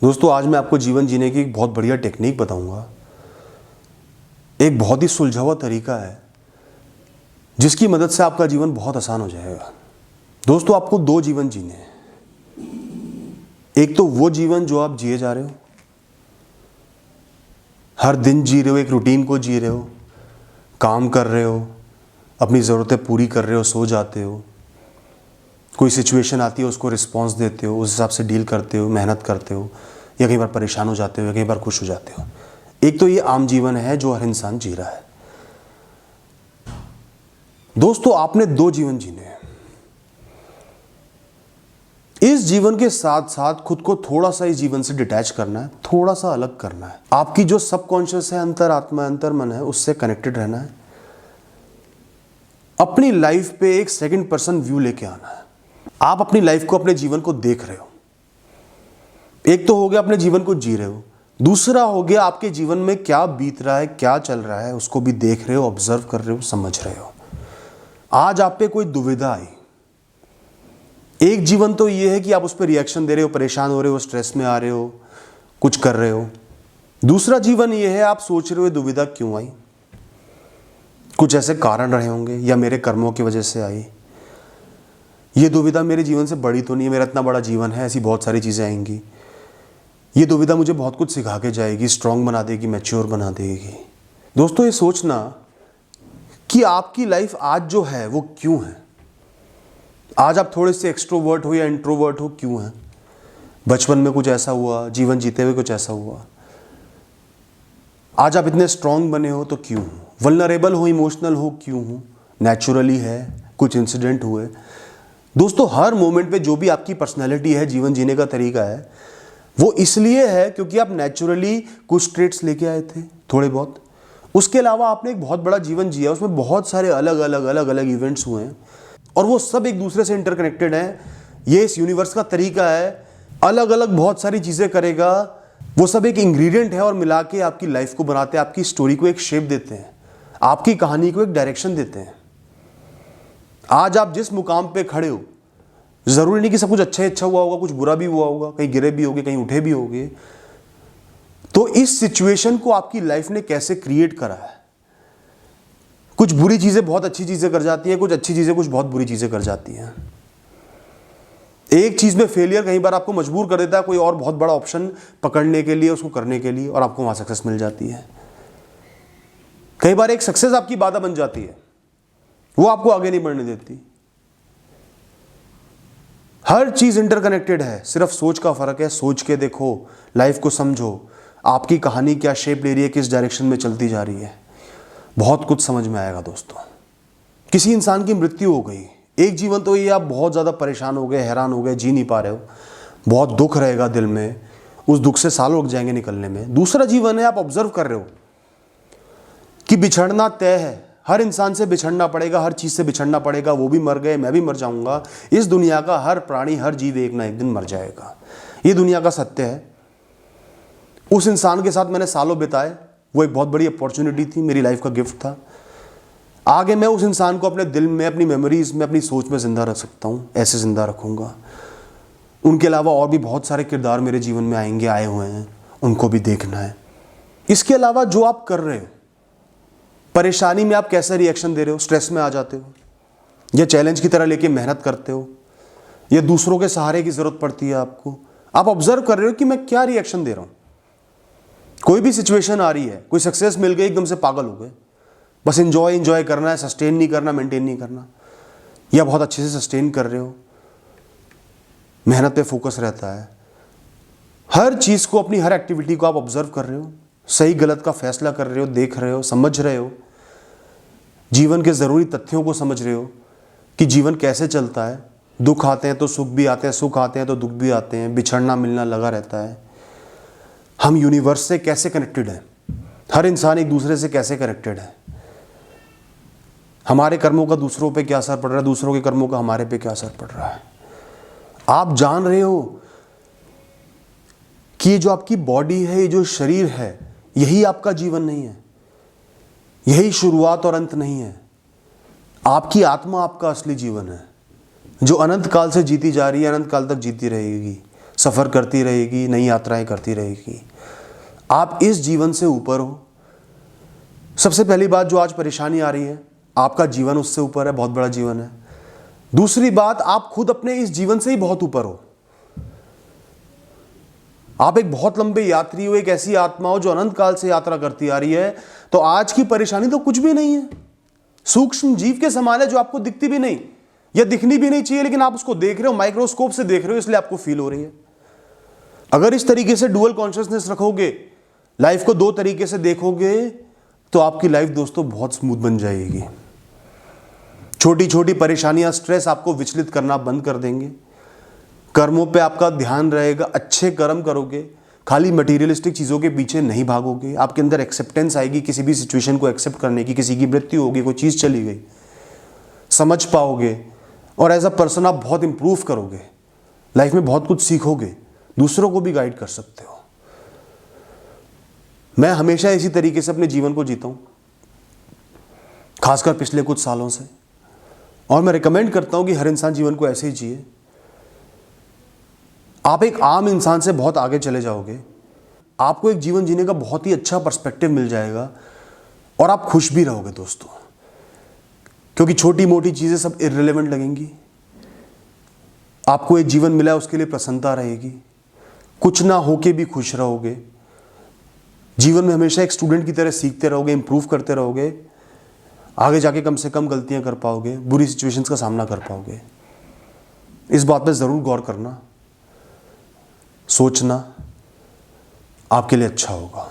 दोस्तों, आज मैं आपको जीवन जीने की एक बहुत बढ़िया टेक्निक बताऊंगा। एक बहुत ही सुलझा हुआ तरीका है जिसकी मदद से आपका जीवन बहुत आसान हो जाएगा। दोस्तों, आपको दो जीवन जीने हैं। एक तो वो जीवन जो आप जिए जा रहे हो, हर दिन जी रहे हो, एक रूटीन को जी रहे हो, काम कर रहे हो, अपनी ज़रूरतें पूरी कर रहे हो, सो जाते हो, कोई सिचुएशन आती है उसको रिस्पॉन्स देते हो, उस हिसाब से डील करते हो, मेहनत करते हो, या कई बार परेशान हो जाते हो, या कई बार खुश हो जाते हो। एक तो ये आम जीवन है जो हर इंसान जी रहा है। दोस्तों, आपने दो जीवन जीने हैं। इस जीवन के साथ साथ खुद को थोड़ा सा इस जीवन से डिटैच करना है, थोड़ा सा अलग करना है। आपकी जो सबकॉन्शियस है, अंतर आत्मा, अंतर मन है, उससे कनेक्टेड रहना है। अपनी लाइफ पे एक सेकंड पर्सन व्यू लेके आना है। आप अपनी लाइफ को, अपने जीवन को देख रहे हो। एक तो हो गया अपने जीवन को जी रहे हो, दूसरा हो गया आपके जीवन में क्या बीत रहा है, क्या चल रहा है, उसको भी देख रहे हो, ऑब्जर्व कर रहे हो, समझ रहे हो। आज आप पे कोई दुविधा आई, एक जीवन तो ये है कि आप उस पर रिएक्शन दे रहे हो, परेशान हो रहे हो, स्ट्रेस में आ रहे हो, कुछ कर रहे हो। दूसरा जीवन ये है, आप सोच रहे हो दुविधा क्यों आई, कुछ ऐसे कारण रहे होंगे या मेरे कर्मों की वजह से आई। ये दुविधा मेरे जीवन से बड़ी तो नहीं है, मेरा इतना बड़ा जीवन है, ऐसी बहुत सारी चीज़ें आएंगी। ये दुविधा मुझे बहुत कुछ सिखा के जाएगी, स्ट्रांग बना देगी, मैच्योर बना देगी। दोस्तों, ये सोचना कि आपकी लाइफ आज जो है वो क्यों है। आज आप थोड़े से एक्सट्रोवर्ट हो या इंट्रोवर्ट हो, क्यों है। बचपन में कुछ ऐसा हुआ, जीवन जीते हुए कुछ ऐसा हुआ। आज आप इतने स्ट्रांग बने हो तो क्यों हो। वल्नरेबल हो, इमोशनल हो, क्यों हो। नेचुरली है, कुछ इंसिडेंट हुए। दोस्तों, हर मोमेंट पे जो भी आपकी पर्सनैलिटी है, जीवन जीने का तरीका है, वो इसलिए है क्योंकि आप नेचुरली कुछ ट्रेट्स लेके आए थे, थोड़े बहुत। उसके अलावा आपने एक बहुत बड़ा जीवन जिया, उसमें बहुत सारे अलग अलग इवेंट्स हुए हैं और वो सब एक दूसरे से इंटरकनेक्टेड हैं। ये इस यूनिवर्स का तरीका है, अलग अलग बहुत सारी चीज़ें करेगा, वो सब एक इंग्रेडिएंट है और मिला के आपकी लाइफ को बनाते हैं, आपकी स्टोरी को एक शेप देते हैं, आपकी कहानी को एक डायरेक्शन देते हैं। आज आप जिस मुकाम पे खड़े हो, जरूरी नहीं कि सब कुछ अच्छा हुआ होगा, कुछ बुरा भी हुआ होगा, कहीं गिरे भी होगे, कहीं उठे भी होगे। तो इस सिचुएशन को आपकी लाइफ ने कैसे क्रिएट करा है। कुछ बुरी चीजें बहुत अच्छी चीजें कर जाती हैं, कुछ अच्छी चीजें कुछ बहुत बुरी चीजें कर जाती हैं। एक चीज में फेलियर कई बार आपको मजबूर कर देता है कोई और बहुत बड़ा ऑप्शन पकड़ने के लिए, उसको करने के लिए, और आपको वहां सक्सेस मिल जाती है। कई बार एक सक्सेस आपकी बाधा बन जाती है, वो आपको आगे नहीं बढ़ने देती। हर चीज इंटरकनेक्टेड है, सिर्फ सोच का फर्क है। सोच के देखो, लाइफ को समझो, आपकी कहानी क्या शेप ले रही है, किस डायरेक्शन में चलती जा रही है, बहुत कुछ समझ में आएगा। दोस्तों, किसी इंसान की मृत्यु हो गई, एक जीवन तो ये आप बहुत ज्यादा परेशान हो गए, हैरान हो गए, जी नहीं पा रहे हो, बहुत दुख रहेगा दिल में, उस दुख से सालों लग जाएंगे निकलने में। दूसरा जीवन है, आप ऑब्जर्व कर रहे हो कि बिछड़ना तय है, हर इंसान से बिछड़ना पड़ेगा, हर चीज से बिछड़ना पड़ेगा। वो भी मर गए, मैं भी मर जाऊंगा, इस दुनिया का हर प्राणी, हर जीव एक ना एक दिन मर जाएगा। ये दुनिया का सत्य है। उस इंसान के साथ मैंने सालों बिताए, वो एक बहुत बड़ी अपॉर्चुनिटी थी, मेरी लाइफ का गिफ्ट था। आगे मैं उस इंसान को अपने दिल में, अपनी मेमोरीज में, अपनी सोच में जिंदा रख सकता हूँ, ऐसे जिंदा रखूंगा। उनके अलावा और भी बहुत सारे किरदार मेरे जीवन में आएंगे, आए हुए हैं, उनको भी देखना है। इसके अलावा जो आप कर रहे हो, परेशानी में आप कैसे रिएक्शन दे रहे हो, स्ट्रेस में आ जाते हो, या चैलेंज की तरह लेके मेहनत करते हो, या दूसरों के सहारे की जरूरत पड़ती है आपको, आप ऑब्जर्व कर रहे हो कि मैं क्या रिएक्शन दे रहा हूं। कोई भी सिचुएशन आ रही है, कोई सक्सेस मिल गई, एकदम से पागल हो गए, बस एंजॉय करना है, सस्टेन नहीं करना, मेंटेन नहीं करना, या बहुत अच्छे से सस्टेन कर रहे हो, मेहनत पे फोकस रहता है। हर चीज को, अपनी हर एक्टिविटी को आप ऑब्जर्व कर रहे हो, सही गलत का फैसला कर रहे हो, देख रहे हो, समझ रहे हो, जीवन के जरूरी तथ्यों को समझ रहे हो कि जीवन कैसे चलता है। दुख आते हैं तो सुख भी आते हैं, सुख आते हैं तो दुख भी आते हैं, बिछड़ना मिलना लगा रहता है। हम यूनिवर्स से कैसे कनेक्टेड हैं, हर इंसान एक दूसरे से कैसे कनेक्टेड है। हमारे कर्मों का दूसरों पे क्या असर पड़ रहा है, दूसरों के कर्मों का हमारे पे क्या असर पड़ रहा है। आप जान रहे हो कि ये जो आपकी बॉडी है, ये जो शरीर है, यही आपका जीवन नहीं है, यही शुरुआत और अंत नहीं है। आपकी आत्मा आपका असली जीवन है, जो अनंत काल से जीती जा रही है, अनंत काल तक जीती रहेगी। सफ़र करती रहेगी, नई यात्राएं करती रहेगी। आप इस जीवन से ऊपर हो। सबसे पहली बात, जो आज परेशानी आ रही है, आपका जीवन उससे ऊपर है, बहुत बड़ा जीवन है। दूसरी बात, आप खुद अपने इस जीवन से ही बहुत ऊपर हो। आप एक बहुत लंबे यात्री हो, एक ऐसी आत्मा हो जो अनंत काल से यात्रा करती आ रही है। तो आज की परेशानी तो कुछ भी नहीं है, सूक्ष्म जीव के समान है जो आपको दिखती भी नहीं या दिखनी भी नहीं चाहिए, लेकिन आप उसको देख रहे हो, माइक्रोस्कोप से देख रहे हो, इसलिए आपको फील हो रही है। अगर इस तरीके से डुअल कॉन्शियसनेस रखोगे, लाइफ को दो तरीके से देखोगे, तो आपकी लाइफ दोस्तों बहुत स्मूथ बन जाएगी। छोटी छोटी परेशानियां, स्ट्रेस आपको विचलित करना बंद कर देंगे। कर्मों पे आपका ध्यान रहेगा, अच्छे कर्म करोगे, खाली मटेरियलिस्टिक चीज़ों के पीछे नहीं भागोगे। आपके अंदर एक्सेप्टेंस आएगी किसी भी सिचुएशन को एक्सेप्ट करने की। किसी की मृत्यु होगी, कोई चीज़ चली गई, समझ पाओगे, और एज अ पर्सन आप बहुत इंप्रूव करोगे, लाइफ में बहुत कुछ सीखोगे, दूसरों को भी गाइड कर सकते हो। मैं हमेशा इसी तरीके से अपने जीवन को जीता हूं, खासकर पिछले कुछ सालों से, और मैं रिकमेंड करता हूं कि हर इंसान जीवन को ऐसे ही जिए। आप एक आम इंसान से बहुत आगे चले जाओगे, आपको एक जीवन जीने का बहुत ही अच्छा पर्सपेक्टिव मिल जाएगा, और आप खुश भी रहोगे दोस्तों, क्योंकि छोटी मोटी चीज़ें सब इर्रेलेवेंट लगेंगी। आपको एक जीवन मिला है, उसके लिए प्रसन्नता रहेगी, कुछ ना होके भी खुश रहोगे। जीवन में हमेशा एक स्टूडेंट की तरह सीखते रहोगे, इंप्रूव करते रहोगे, आगे जाके कम से कम गलतियां कर पाओगे, बुरी सिचुएशंस का सामना कर पाओगे। इस बात पे ज़रूर गौर करना, सोचना, आपके लिए अच्छा होगा।